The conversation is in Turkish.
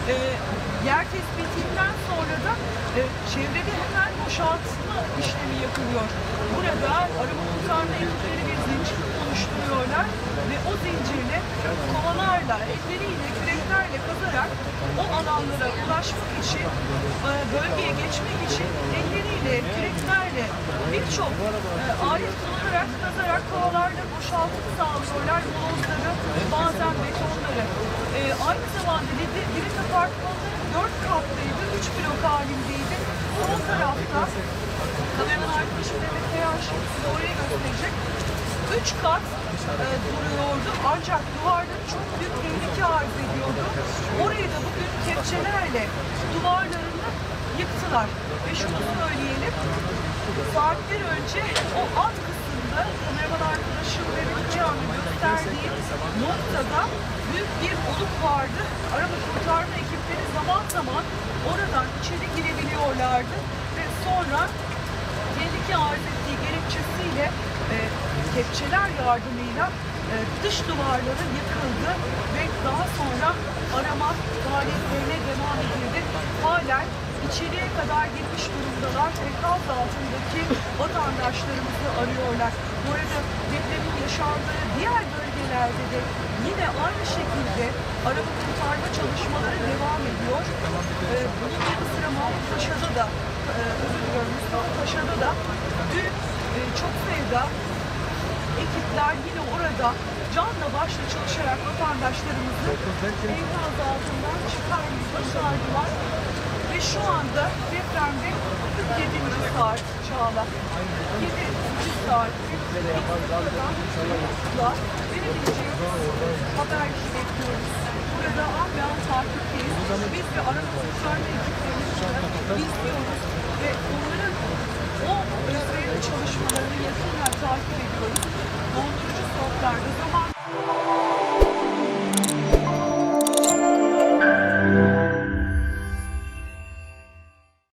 E, Yer tespitinden sonra da çevrede hemen boşaltma işlemi yapılıyor. Burada arama kurtarma ekipleri bir zincir oluşturuyorlar ve o zincirle kovalarla, elleriyle, küreklerle kazarak o alanlara ulaşmak için, bölgeye geçmek için elleriyle, küreklerle birçok alet kullanarak, kazarak kovalarla boşaltım sağlıyorlar. Molozları, bazen betonları. Aynı zamanda Divit apartmanları 4 katlıydı, 3 blok halindeydi. Sol tarafta, kameraman arkadaşım Mehmet Kayan şimdi size oraya gösterecek. 3 kat duruyordu ancak duvarları çok büyük tehlike arz ediyordu. Orayı da bugün kepçelerle duvarlarını yıktılar. Ve şunu söyleyelim, saatler önce o alt kısımda kameraman arkadaşım Mehmet Kayan'ın gösterdiği noktada büyük bir oluk vardı. Arama kurtarma ekipleri zaman zaman oradan içeri girebiliyorlardı ve sonra tehlike arz ettiği gerekçesiyle kepçeler yardımıyla dış duvarları yıkıldı ve daha sonra arama faaliyetlerine devam edildi. Halen içeriye kadar girmiş durumdalar. Enkaz altındaki vatandaşlarımızı arıyorlar. Bu arada depremin yaşandığı diğer bölgelerde de yine aynı şekilde arama kurtarma çalışmaları devam ediyor. Bunun yanı sıra Mahmutpaşa'da da, özür diliyorum, Mustafa'da da dün çok sayıda ekipler yine orada canla başla çalışarak vatandaşlarımızı enkaz altından çıkarmayı başardılar. Ve şu anda depremde 47. saat Çağla. 7. saat verebileceğimiz haberleri bekliyoruz. Burada an be an takipteyiz. Biz de arama kurtarma ekiplerini izliyoruz ve onların o özverili çalışmalarını yakından takip ediyoruz. Dondurucu stoplarda zaman